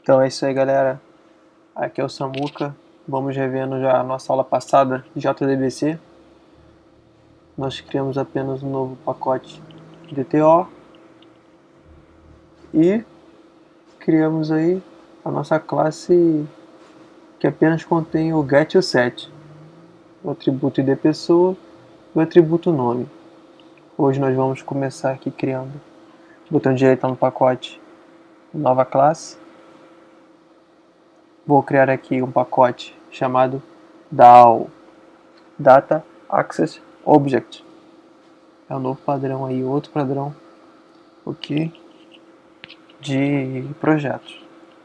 Então é isso aí, galera. Aqui é o Samuca. Vamos revendo já a nossa aula passada de JDBC. Nós criamos apenas um novo pacote DTO e criamos aí a nossa classe que apenas contém o get e o set, o atributo ID pessoa e o atributo nome. Hoje nós vamos começar aqui criando, botão direito no pacote, nova classe. Vou criar aqui um pacote chamado DAO, Data Access Object. É um novo padrão aí, outro padrão, ok, de projetos.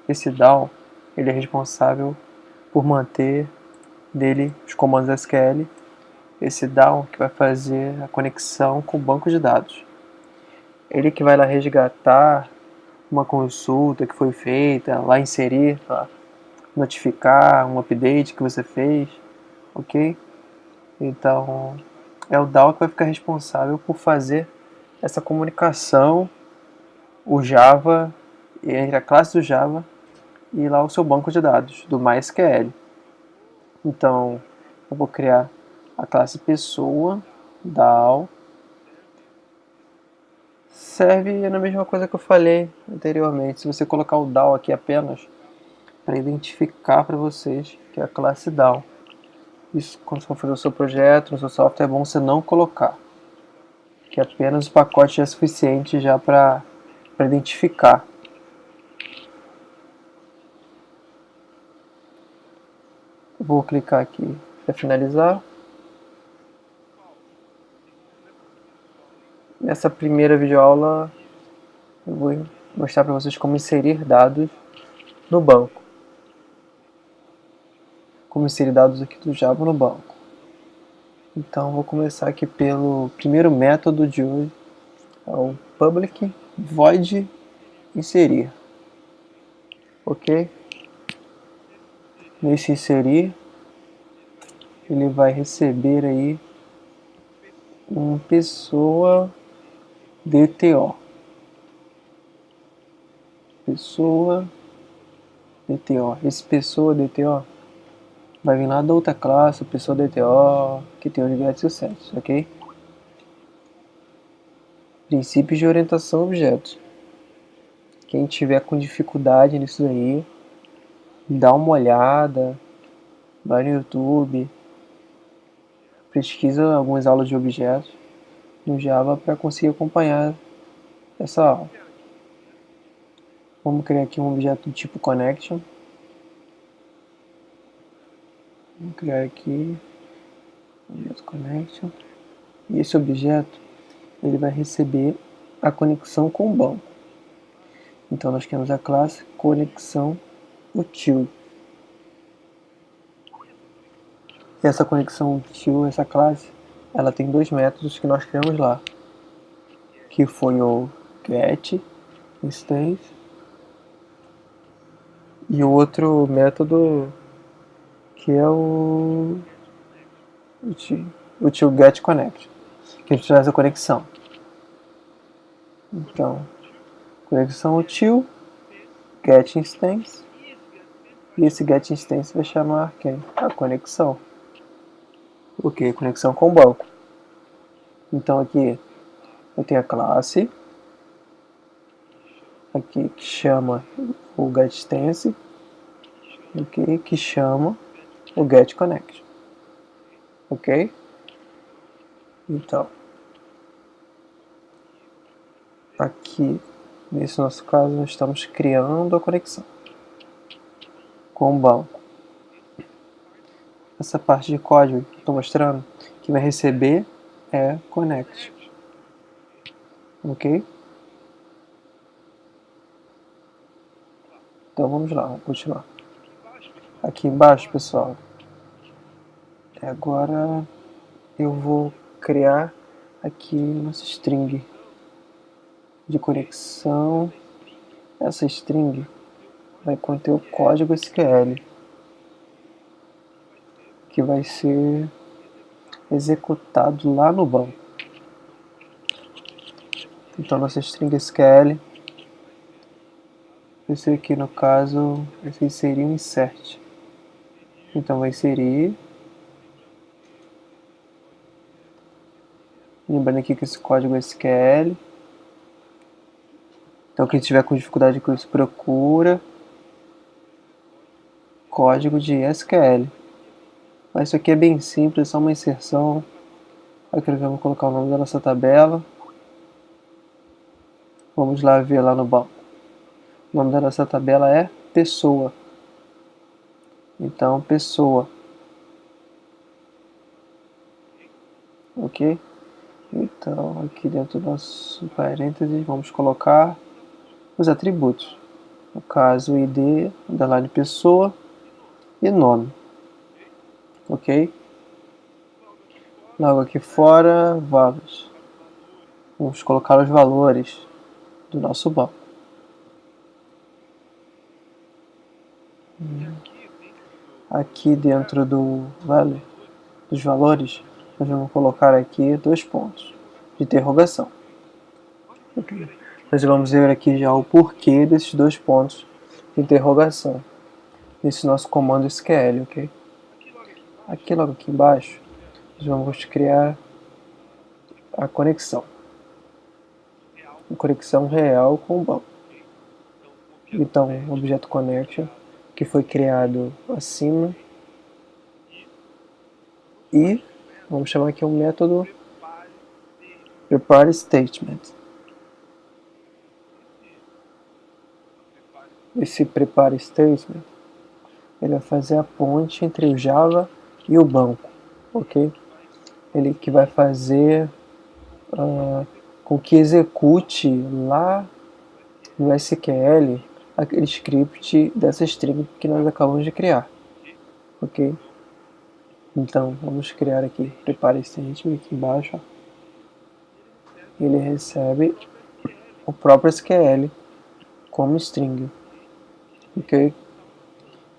Esse DAO, ele é responsável por manter dele os comandos SQL. Esse DAO que vai fazer a conexão com o banco de dados. Ele que vai lá resgatar uma consulta que foi feita, lá inserir, lá notificar um update que você fez, ok? Então, é o DAO que vai ficar responsável por fazer essa comunicação, o Java, entre a classe do Java e lá o seu banco de dados, do MySQL. Então, eu vou criar a classe pessoa, DAO, serve na mesma coisa que eu falei anteriormente. Se você colocar o DAO aqui apenas para identificar para vocês que é a classe DAO. Isso, quando você for fazer o seu projeto, no seu software, é bom você não colocar, que apenas o pacote é suficiente já para identificar. Vou clicar aqui para finalizar. Nessa primeira videoaula eu vou mostrar para vocês como inserir dados no banco. Como inserir dados aqui do Java no banco. Então vou começar aqui pelo primeiro método de hoje, é o public void inserir. Ok? Nesse inserir, ele vai receber aí uma pessoa DTO. Pessoa DTO. Esse pessoa DTO vai vir lá da outra classe, pessoa DTO, que tem os get e os sets, ok? Princípios de orientação a objetos. Quem tiver com dificuldade nisso aí, dá uma olhada, vai no YouTube, pesquisa algumas aulas de objetos no Java para conseguir acompanhar essa aula. Vamos criar aqui um objeto do tipo connection. Vamos criar aqui objeto connection. E esse objeto ele vai receber a conexão com o banco. Então nós temos a classe conexão util. E essa conexão util, essa classe, ela tem dois métodos que nós criamos lá, que foi o get instance e o outro método que é o util get connect, que a gente traz a conexão. Então, conexão util, get instance, e esse get instance vai chamar quem? A conexão. Ok, conexão com o banco. Então aqui eu tenho a classe, aqui que chama o getInstance, ok, que chama o getConnect, ok? Então, aqui nesse nosso caso nós estamos criando a conexão com o banco. Essa parte de código que eu estou mostrando, que vai receber é connect, ok? Então vamos lá, vamos continuar. Aqui embaixo, pessoal, agora eu vou criar aqui nossa string de conexão. Essa string vai conter o código SQL que vai ser executado lá no banco. Então nossa string SQL Esse aqui, no caso, esse inserir um insert. Então vai inserir. Lembrando aqui que esse código é SQL. Então quem tiver com dificuldade com isso, procura código de SQL. Mas isso aqui é bem simples, é só uma inserção. Aqui vamos colocar o nome da nossa tabela. Vamos lá ver lá no banco. O nome da nossa tabela é pessoa. Então, pessoa. Ok? Então, aqui dentro do nosso parênteses, vamos colocar os atributos. No caso, ID, underline pessoa e nome. Ok? Logo aqui fora, values. Vamos colocar os valores do nosso banco. Aqui dentro do value, dos valores, nós vamos colocar aqui 2 pontos de interrogação. Okay. Nós vamos ver aqui já o porquê desses 2 pontos de interrogação nesse nosso comando SQL, ok? Aqui logo aqui embaixo, nós vamos criar a conexão real com o banco. Então, o objeto connection que foi criado acima e vamos chamar aqui um método prepare statement. Esse prepare statement ele vai fazer a ponte entre o Java e o banco, ok? Ele que vai fazer com que execute lá no SQL aquele script dessa string que nós acabamos de criar, ok? Então vamos criar aqui prepare statement aqui embaixo. Ele recebe o próprio SQL como string, ok?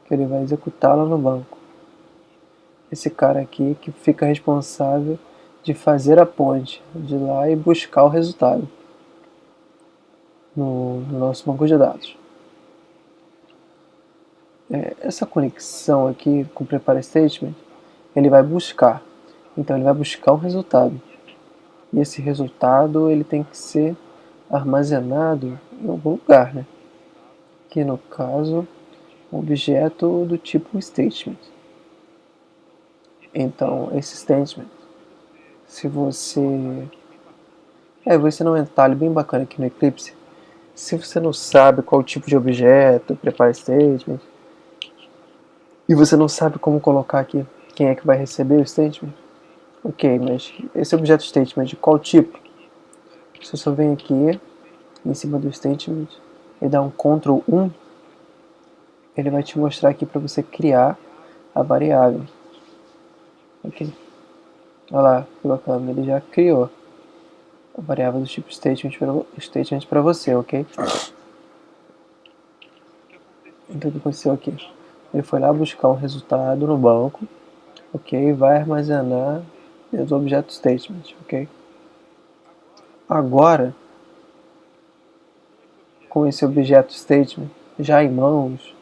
Que ele vai executá-la no banco. Esse cara aqui que fica responsável de fazer a ponte de lá e buscar o resultado no nosso banco de dados. Essa conexão aqui com o prepare statement, ele vai buscar. Então ele vai buscar um resultado. E esse resultado ele tem que ser armazenado em algum lugar, né? Que no caso, um objeto do tipo statement. Então esse statement, se você... vou ensinar um detalhe bem bacana aqui no Eclipse. Se você não sabe qual tipo de objeto, prepare statement, e você não sabe como colocar aqui quem é que vai receber o statement, ok, mas esse objeto statement de qual tipo? Se eu só venho aqui em cima do statement e dar um Ctrl 1, ele vai te mostrar aqui para você criar a variável. Ok? Olha lá, que bacana, ele já criou a variável do tipo statement para você, ok? Então o que aconteceu aqui? Ele foi lá buscar um resultado no banco, ok? Vai armazenar dentro do objeto statement, ok? Agora, com esse objeto statement já em mãos,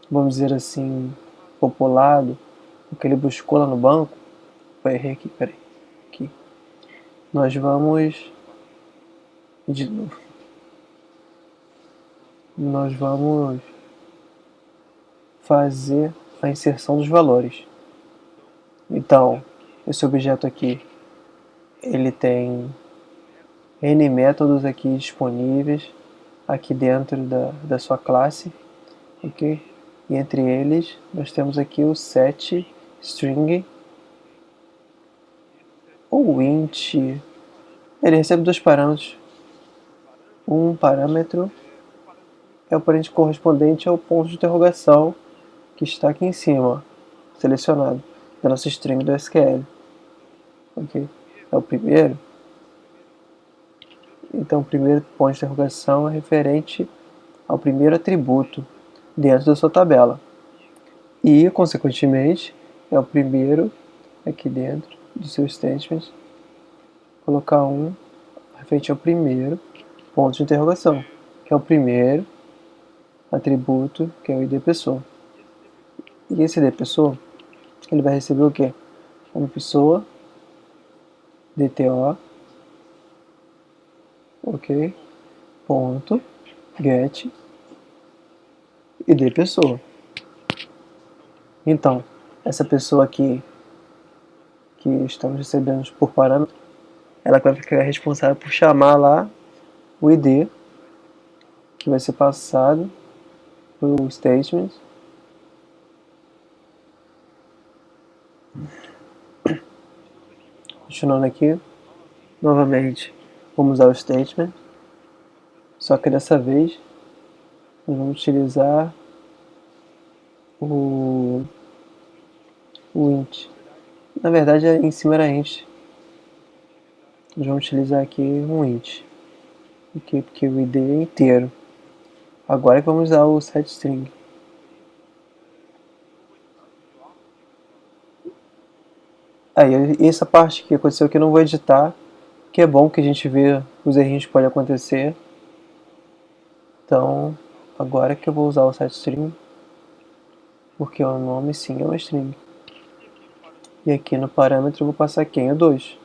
vamos dizer assim, populado, o que ele buscou lá no banco, eu errei aqui, peraí, aqui. Nós vamos de novo. Nós vamos fazer a inserção dos valores. Então, esse objeto aqui, ele tem N métodos aqui disponíveis aqui dentro da sua classe, ok? E entre eles, nós temos aqui o set string ou int. Ele recebe 2 parâmetros. Um parâmetro é o parente correspondente ao ponto de interrogação que está aqui em cima, selecionado, da nossa string do SQL. Ok? É o primeiro. Então, o primeiro ponto de interrogação é referente ao primeiro atributo dentro da sua tabela. E, consequentemente, é o primeiro aqui dentro do seu statement, colocar um referente ao primeiro ponto de interrogação, que é o primeiro atributo, que é o ID pessoa. E esse ID pessoa, ele vai receber o quê? Uma pessoa, DTO, ok, ponto, get, ID pessoa. Então, essa pessoa aqui que estamos recebendo por parâmetro, ela vai ficar responsável por chamar lá o ID, que vai ser passado para o statement. Continuando aqui, novamente, vamos usar o statement, só que dessa vez nós vamos utilizar o int. Na verdade, em cima era int. Nós vamos utilizar aqui um int, porque o id é inteiro. Agora que vamos usar o setString. Aí, essa parte que aconteceu aqui eu não vou editar, que é bom que a gente vê os errinhos que podem acontecer. Então, agora que eu vou usar o setString, porque o nome sim é uma string. E aqui no parâmetro eu vou passar quem? O 2.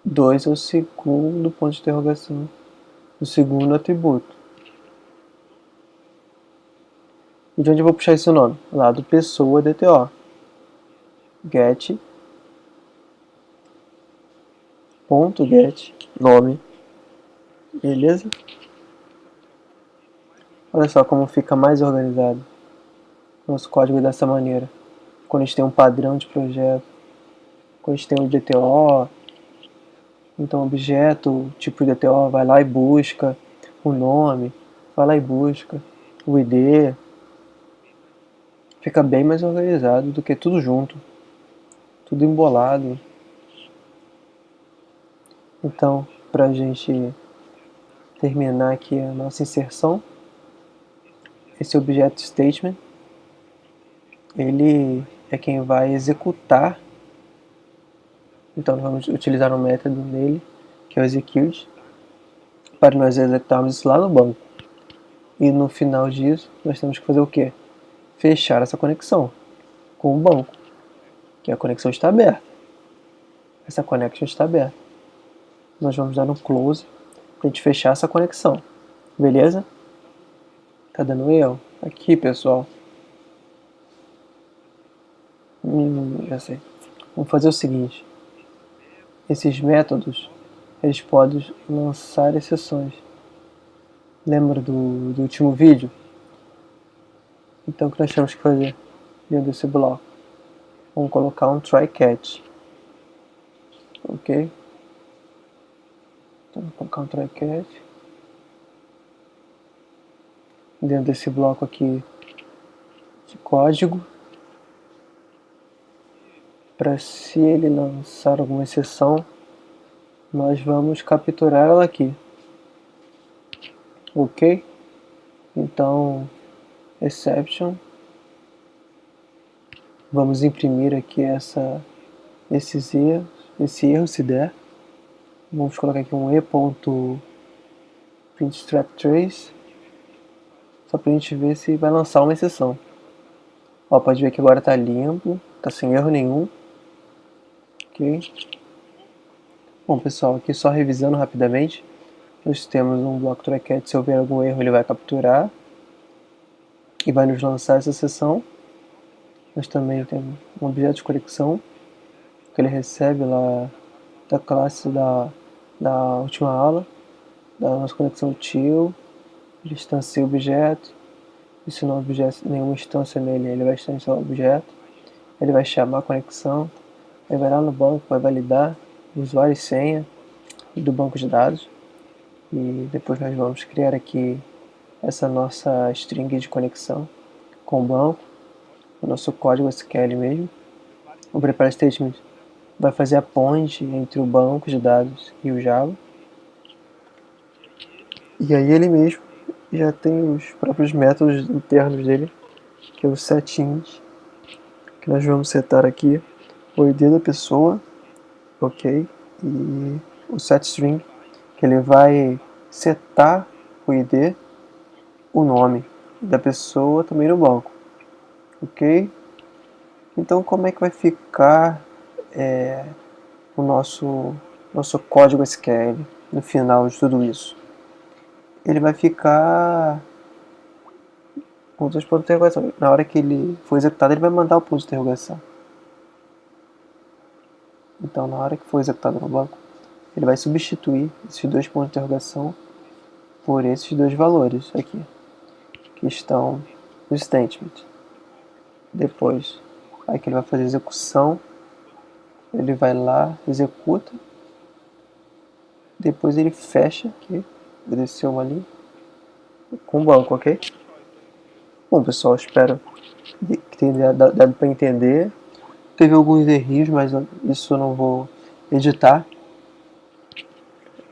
2 é o segundo ponto de interrogação, o segundo atributo. E de onde eu vou puxar esse nome? Lá do pessoa DTO. Get, ponto get, nome. Beleza? Olha só como fica mais organizado nosso código dessa maneira. Quando a gente tem um padrão de projeto, quando a gente tem um DTO, então objeto, tipo DTO, vai lá e busca o nome, vai lá e busca o ID. Fica bem mais organizado do que tudo junto, tudo embolado. Então, para a gente terminar aqui a nossa inserção, esse objeto statement, ele é quem vai executar. Então nós vamos utilizar um método nele, que é o execute, para nós executarmos isso lá no banco. E no final disso, nós temos que fazer o quê? Fechar essa conexão com o banco, que a conexão está aberta. Essa connection está aberta. Nós vamos dar um close para a gente fechar essa conexão. Beleza? Tá dando erro? Aqui, pessoal. Já sei. Vamos fazer o seguinte. Esses métodos, eles podem lançar exceções. Lembra do último vídeo? Então o que nós temos que fazer dentro desse bloco? Vamos colocar um try catch. Ok? Então vou colocar um try catch. Dentro desse bloco aqui de código. Para se ele lançar alguma exceção, nós vamos capturar ela aqui. Ok? Então, exception. Vamos imprimir aqui esse erro se der. Vamos colocar aqui um e.printStratTrace, só para a gente ver se vai lançar uma exceção. Ó, pode ver que agora está limpo, está sem erro nenhum. Ok. Bom, pessoal, aqui só revisando rapidamente, nós temos um bloco tryCatch. Se houver algum erro, ele vai capturar e vai nos lançar essa exceção. Nós também temos um objeto de conexão que ele recebe lá da classe da última aula, da nossa conexão util. Ele instancia o objeto, e se não houver nenhuma instância nele, ele vai instanciar o objeto, ele vai chamar a conexão, ele vai lá no banco, vai validar o usuário e senha do banco de dados, e depois nós vamos criar aqui essa nossa string de conexão com o banco, o nosso código SQL mesmo. O prepare statement vai fazer a ponte entre o banco de dados e o Java, e aí ele mesmo já tem os próprios métodos internos dele, que é o setInt, que nós vamos setar aqui o ID da pessoa, ok, e o setString, que ele vai setar o ID, o nome, da pessoa também no banco, ok? Então como é que vai ficar o nosso código SQL no final de tudo isso? Ele vai ficar com dois pontos de interrogação. Na hora que ele for executado, ele vai mandar o ponto de interrogação. Então, na hora que for executado no banco, ele vai substituir esses dois pontos de interrogação por esses dois valores aqui, que estão no statement. Depois, aí que ele vai fazer a execução, ele vai lá, executa, depois ele fecha aqui, desceu uma linha, com o banco, ok? Bom, pessoal, espero que tenha dado para entender. Teve alguns erros, mas isso eu não vou editar,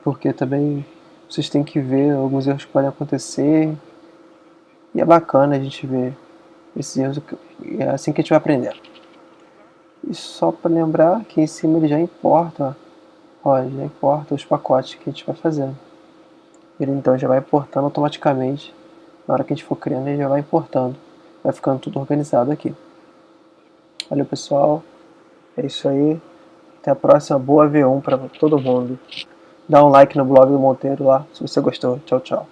porque também vocês têm que ver alguns erros que podem acontecer, e é bacana a gente ver esses erros, é assim que a gente vai aprender. E só para lembrar que em cima ele já importa, ó, já importa os pacotes que a gente vai fazendo. Ele então já vai importando automaticamente, na hora que a gente for criando ele já vai importando, vai ficando tudo organizado aqui. Valeu, pessoal, é isso aí, até a próxima, boa V1 para todo mundo. Dá um like no blog do Monteiro lá, se você gostou. Tchau, tchau.